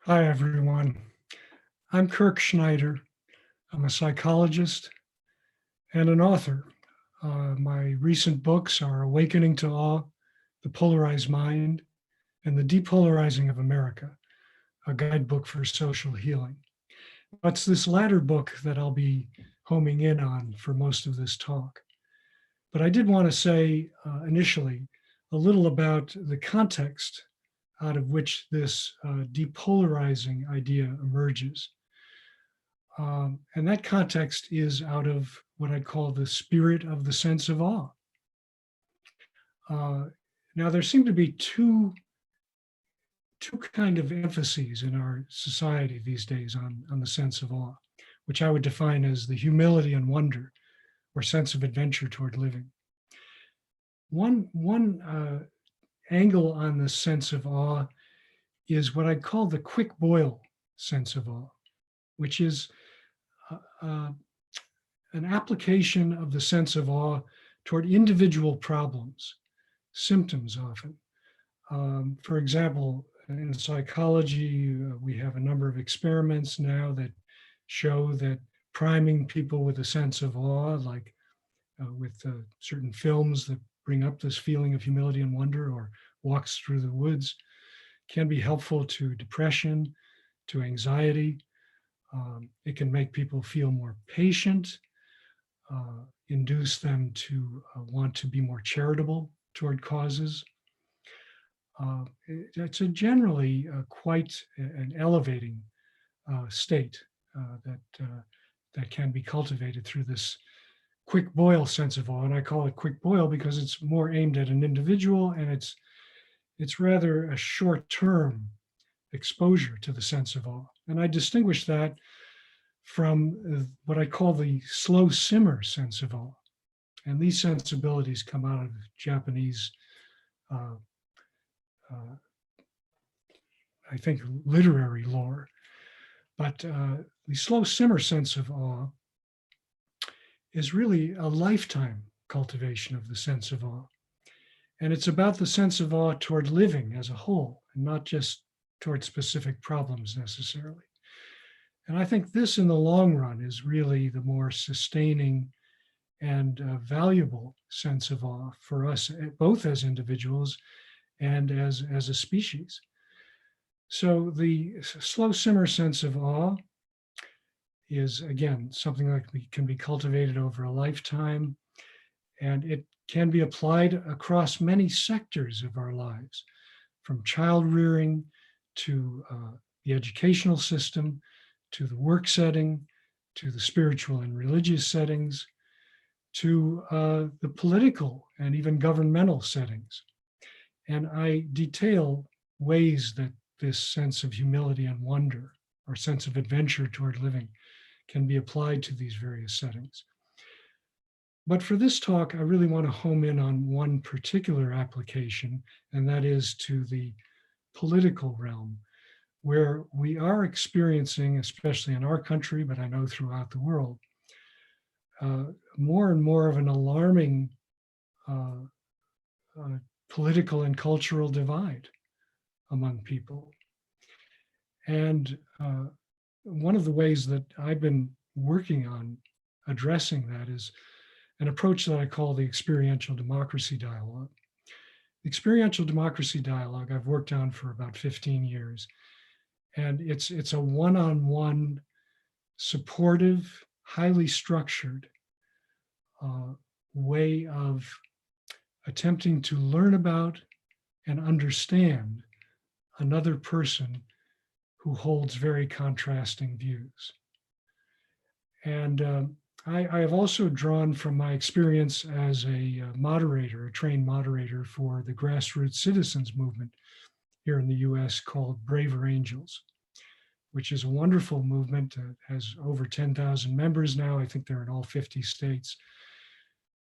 Hi, everyone. I'm Kirk Schneider. I'm a psychologist and an author. My recent books are Awakening to Awe, The Polarized Mind, and The Depolarizing of America, a guidebook for social healing. It's this latter book that I'll be homing in on for most of this talk. But I did want to say initially a little about the context out of which this depolarizing idea emerges. And that context is out of what I call the spirit of the sense of awe. Uh, Now, there seem to be two kind of emphases in our society these days on the sense of awe, which I would define as the humility and wonder or sense of adventure toward living. One angle on the sense of awe is what I'd call the quick boil sense of awe, which is uh, uh, an application of the sense of awe toward individual problems, symptoms often. For example, in psychology, we have a number of experiments now that show that priming people with a sense of awe, like with certain films that bring up this feeling of humility and wonder, or walks through the woods, can be helpful to depression, to anxiety. It can make people feel more patient, induce them to want to be more charitable toward causes. It's a generally quite an elevating state that can be cultivated through this quick boil sense of awe. And I call it quick boil because it's more aimed at an individual, and it's rather a short-term exposure to the sense of awe. And I distinguish that from what I call the slow simmer sense of awe. And these sensibilities come out of Japanese, uh, uh, I think, literary lore. But the slow simmer sense of awe is really a lifetime cultivation of the sense of awe. And it's about the sense of awe toward living as a whole, and not just toward specific problems necessarily. And I think this, in the long run, is really the more sustaining and valuable sense of awe for us, both as individuals and as a species. So the slow simmer sense of awe is, again, something that can be cultivated over a lifetime, and it can be applied across many sectors of our lives, from child rearing to the educational system, to the work setting, to the spiritual and religious settings, to the political and even governmental settings. And I detail ways that this sense of humility and wonder, or sense of adventure toward living, can be applied to these various settings. But for this talk, I really want to home in on one particular application, and that is to the political realm, where we are experiencing, especially in our country, but I know throughout the world, more and more of an alarming uh, political and cultural divide among people. And one of the ways that I've been working on addressing that is an approach that I call the experiential democracy dialogue. The experiential democracy dialogue I've worked on for about 15 years. And it's a one-on-one, supportive, highly structured way of attempting to learn about and understand another person who holds very contrasting views. And I have also drawn from my experience as a moderator, a trained moderator for the grassroots citizens movement here in the US called Braver Angels, which is a wonderful movement. Has over 10,000 members now. I think they're in all 50 states,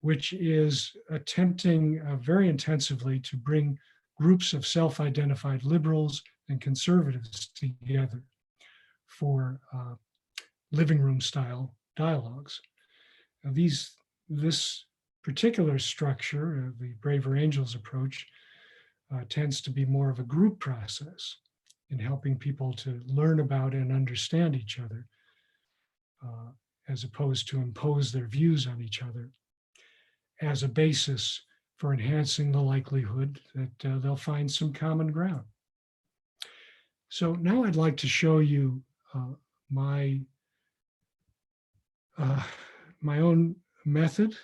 which is attempting very intensively to bring groups of self-identified liberals and conservatives together for living room style dialogues. Now this particular structure, the Braver Angels approach, tends to be more of a group process. in helping people to learn about and understand each other, as opposed to impose their views on each other, as a basis for enhancing the likelihood that they'll find some common ground. So now I'd like to show you my own method,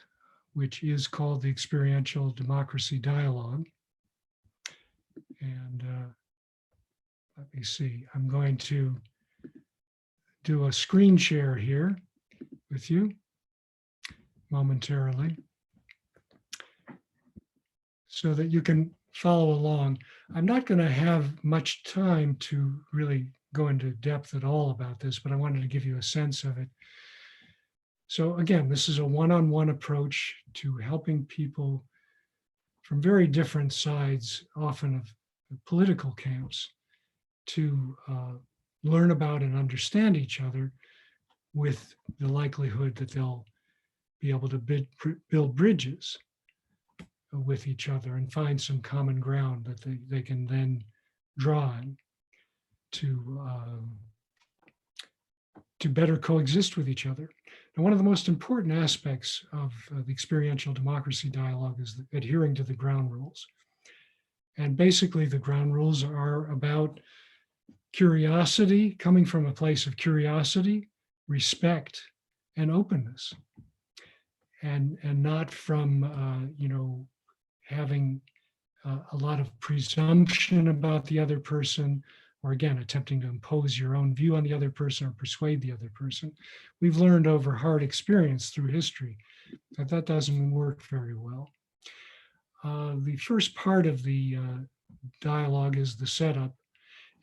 which is called the experiential democracy dialogue. And let me see, I'm going to do a screen share here with you momentarily so that you can follow along. I'm not going to have much time to really go into depth at all about this, but I wanted to give you a sense of it. So again, this is a one-on-one approach to helping people from very different sides, often of political camps, to learn about and understand each other with the likelihood that they'll be able to build bridges with each other and find some common ground that they can then draw on to better coexist with each other. And one of the most important aspects of the experiential democracy dialogue is adhering to the ground rules. And basically the ground rules are about curiosity, coming from a place of curiosity, respect, and openness. And not from, having a lot of presumption about the other person, or again, attempting to impose your own view on the other person or persuade the other person. We've learned over hard experience through history that that doesn't work very well. The first part of the dialogue is the setup.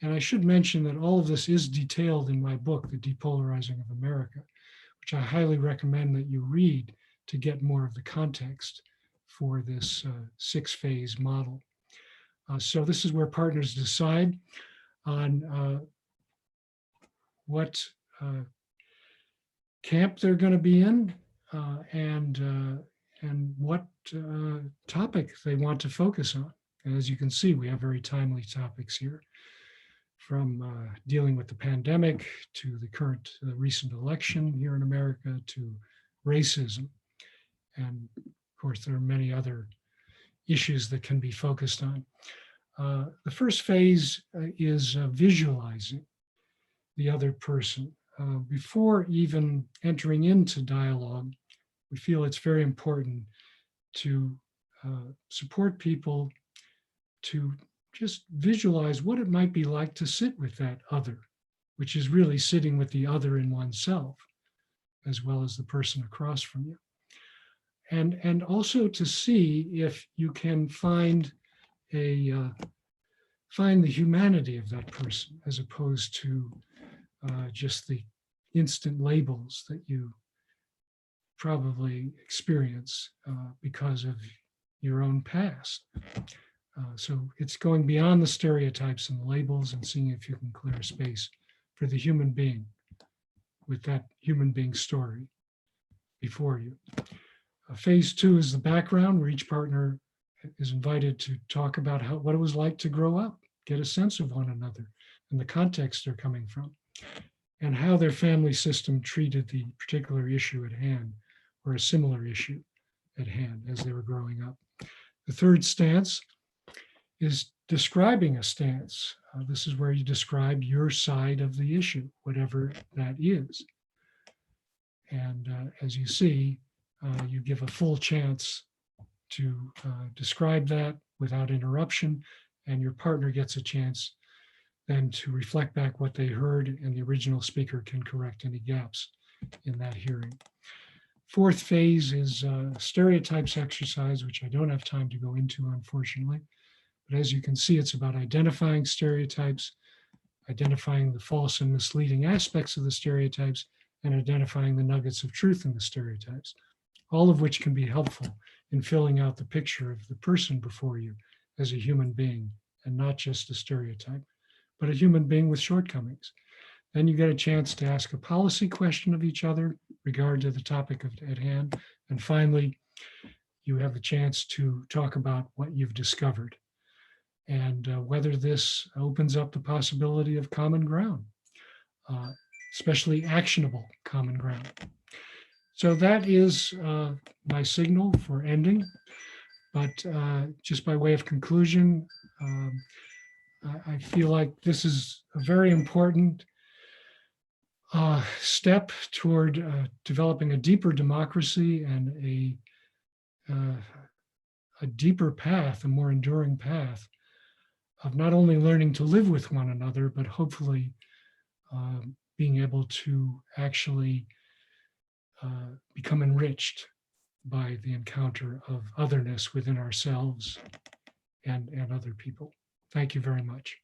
And I should mention that all of this is detailed in my book, The Depolarizing of America, which I highly recommend that you read to get more of the context for this 6-phase model. So this is where partners decide on what camp they're going to be in and what topic they want to focus on. And as you can see, we have very timely topics here, from dealing with the pandemic to the current recent election here in America to racism. And of course, there are many other issues that can be focused on. The first phase is visualizing the other person. Before even entering into dialogue, we feel it's very important to support people to just visualize what it might be like to sit with that other, which is really sitting with the other in oneself, as well as the person across from you. And also to see if you can find the humanity of that person, as opposed to just the instant labels that you probably experience because of your own past. So it's going beyond the stereotypes and the labels and seeing if you can clear space for the human being with that human being story before you. Phase 2 is the background, where each partner is invited to talk about what it was like to grow up, get a sense of one another and the context they're coming from, and how their family system treated the particular issue at hand or a similar issue at hand as they were growing up. The third stance is describing a stance. This is where you describe your side of the issue, whatever that is. And as you see, you give a full chance to describe that without interruption, and your partner gets a chance then to reflect back what they heard, and the original speaker can correct any gaps in that hearing. Fourth phase is stereotypes exercise, which I don't have time to go into, unfortunately. But as you can see, it's about identifying stereotypes, identifying the false and misleading aspects of the stereotypes, and identifying the nuggets of truth in the stereotypes, all of which can be helpful in filling out the picture of the person before you as a human being, and not just a stereotype, but a human being with shortcomings. Then you get a chance to ask a policy question of each other regard to the topic at hand. And finally, you have a chance to talk about what you've discovered. and whether this opens up the possibility of common ground, especially actionable common ground. So that is my signal for ending. But just by way of conclusion, I feel like this is a very important step toward developing a deeper democracy and a deeper path, a more enduring path of not only learning to live with one another, but hopefully being able to actually become enriched by the encounter of otherness within ourselves and other people. Thank you very much.